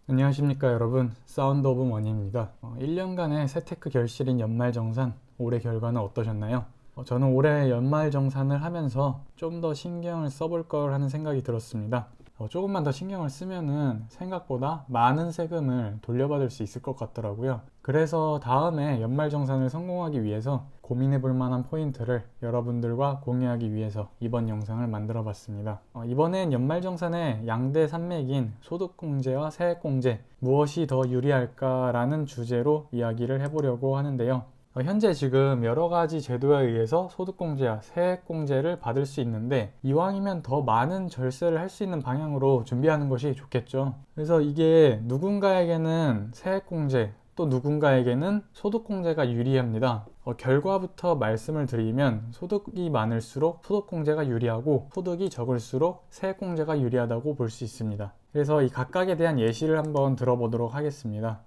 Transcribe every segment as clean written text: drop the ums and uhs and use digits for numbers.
안녕하십니까 여러분, 사운드 오브 머니입니다. 1년간의 세테크 결실인 연말정산, 올해 결과는 어떠셨나요? 저는 올해 연말정산을 하면서 좀 더 신경을 써볼 걸 하는 생각이 들었습니다. 조금만 더 신경을 쓰면은 생각보다 많은 세금을 돌려받을 수 있을 것 같더라고요. 그래서 다음에 연말정산을 성공하기 위해서 고민해 볼 만한 포인트를 여러분들과 공유하기 위해서 이번 영상을 만들어 봤습니다. 이번엔 연말정산의 양대 산맥인 소득공제와 세액공제, 무엇이 더 유리할까라는 주제로 이야기를 해보려고 하는데요. 현재 지금 여러 가지 제도에 의해서 소득공제와 세액공제를 받을 수 있는데, 이왕이면 더 많은 절세를 할 수 있는 방향으로 준비하는 것이 좋겠죠. 그래서 이게 누군가에게는 세액공제, 또 누군가에게는 소득공제가 유리합니다. 결과부터 말씀을 드리면 소득이 많을수록 소득공제가 유리하고, 소득이 적을수록 세액공제가 유리하다고 볼 수 있습니다. 그래서 이 각각에 대한 예시를 한번 들어보도록 하겠습니다.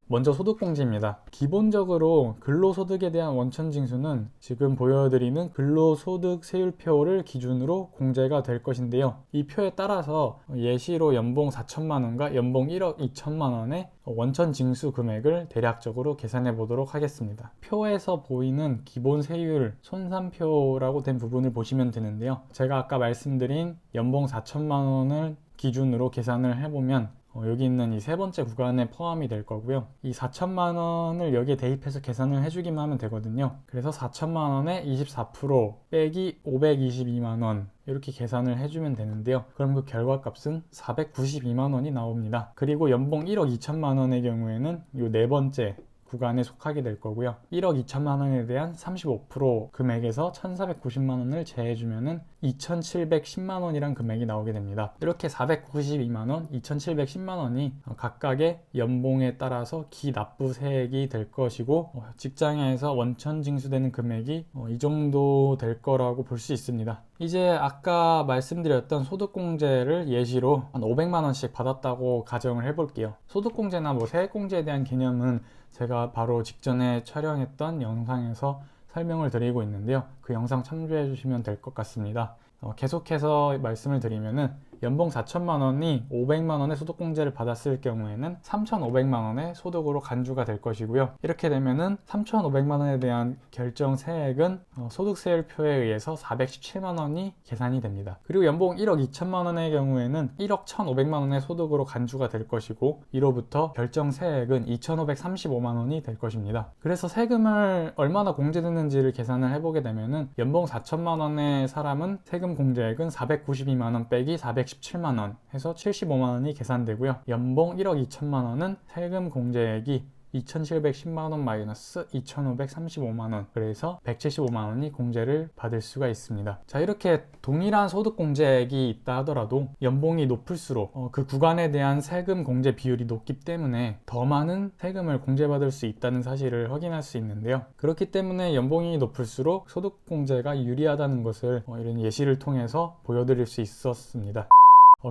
먼저 소득공제입니다. 기본적으로 근로소득에 대한 원천징수는 지금 보여드리는 근로소득세율표를 기준으로 공제가 될 것인데요. 이 표에 따라서 예시로 연봉 4천만 원과 연봉 1억 2천만 원의 원천징수 금액을 대략적으로 계산해 보도록 하겠습니다. 표에서 보이는 기본 세율 손산표라고 된 부분을 보시면 되는데요. 제가 아까 말씀드린 연봉 4천만 원을 기준으로 계산을 해보면 여기 있는 이 세 번째 구간에 포함이 될 거고요. 이 4천만 원을 여기에 대입해서 계산을 해주기만 하면 되거든요. 그래서 4천만 원에 24% 빼기 522만 원 이렇게 계산을 해주면 되는데요. 그럼 그 결과값은 492만 원이 나옵니다. 그리고 연봉 1억 2천만 원의 경우에는 이 네 번째 구간에 속하게 될 거고요. 1억 2천만 원에 대한 35% 금액에서 1,490만 원을 제해주면은 2,710만 원이란 금액이 나오게 됩니다. 이렇게 492만 원, 2,710만 원이 각각의 연봉에 따라서 기납부세액이 될 것이고, 직장에서 원천 징수되는 금액이 이 정도 될 거라고 볼 수 있습니다. 이제 아까 말씀드렸던 소득공제를 예시로 한 500만 원씩 받았다고 가정을 해볼게요. 소득공제나 세액공제에 대한 개념은 제가 바로 직전에 촬영했던 영상에서 설명을 드리고 있는데요. 그 영상 참조해 주시면 될 것 같습니다. 계속해서 말씀을 드리면은 연봉 4천만 원이 500만 원의 소득공제를 받았을 경우에는 3,500만 원의 소득으로 간주가 될 것이고요. 이렇게 되면은 3,500만 원에 대한 결정 세액은 소득세율표에 의해서 417만 원이 계산이 됩니다. 그리고 연봉 1억 2천만 원의 경우에는 1억 1,500만 원의 소득으로 간주가 될 것이고, 이로부터 결정 세액은 2,535만 원이 될 것입니다. 그래서 세금을 얼마나 공제됐는지를 계산을 해보게 되면은 연봉 4천만 원의 사람은 세금 공제액은 492만 원 빼기 417만 원 해서 75만 원이 계산되고요. 연봉 1억 2천만 원은 세금 공제액이 2,710만 원 마이너스 2,535만 원, 그래서 175만 원이 공제를 받을 수가 있습니다. 자, 이렇게 동일한 소득 공제액이 있다 하더라도 연봉이 높을수록 그 구간에 대한 세금 공제 비율이 높기 때문에 더 많은 세금을 공제받을 수 있다는 사실을 확인할 수 있는데요. 그렇기 때문에 연봉이 높을수록 소득 공제가 유리하다는 것을 이런 예시를 통해서 보여드릴 수 있었습니다.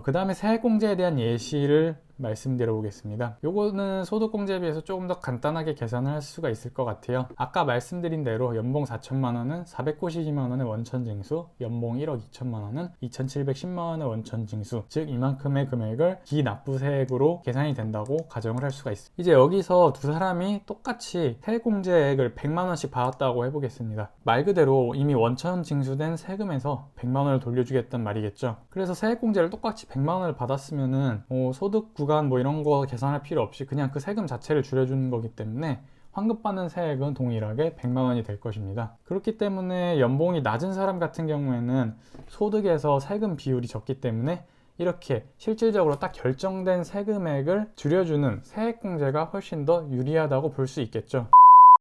그 다음에 세액공제에 대한 예시를 말씀드려 보겠습니다. 요거는 소득공제에 비해서 조금 더 간단하게 계산을 할 수가 있을 것 같아요. 아까 말씀드린 대로 연봉 4천만 원은 492만 원의 원천징수, 연봉 1억 2천만 원은 2,710만 원의 원천징수, 즉 이만큼의 금액을 기납부세액으로 계산이 된다고 가정을 할 수가 있습니다. 이제 여기서 두 사람이 똑같이 세액공제액을 100만 원씩 받았다고 해보겠습니다. 말 그대로 이미 원천징수된 세금에서 100만 원을 돌려주겠다는 말이겠죠. 그래서 세액공제를 똑같이 100만 원을 받았으면은 소득 구간 이런 거 계산할 필요 없이 그냥 그 세금 자체를 줄여주는 거기 때문에 환급받는 세액은 동일하게 100만 원이 될 것입니다. 그렇기 때문에 연봉이 낮은 사람 같은 경우에는 소득에서 세금 비율이 적기 때문에 이렇게 실질적으로 딱 결정된 세금액을 줄여주는 세액공제가 훨씬 더 유리하다고 볼 수 있겠죠.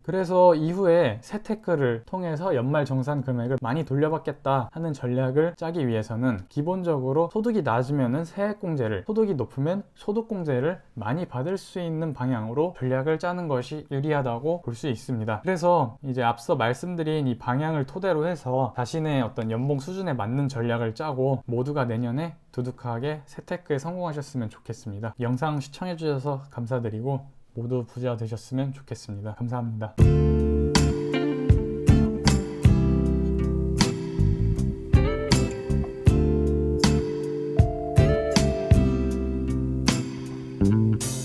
그래서 이후에 세테크를 통해서 연말정산 금액을 많이 돌려받겠다 하는 전략을 짜기 위해서는 기본적으로 소득이 낮으면 세액공제를, 소득이 높으면 소득공제를 많이 받을 수 있는 방향으로 전략을 짜는 것이 유리하다고 볼 수 있습니다. 그래서 이제 앞서 말씀드린 이 방향을 토대로 해서 자신의 어떤 연봉 수준에 맞는 전략을 짜고 모두가 내년에 두둑하게 세테크에 성공하셨으면 좋겠습니다. 영상 시청해주셔서 감사드리고 모두 부자 되셨으면 좋겠습니다. 감사합니다. 감사합니다.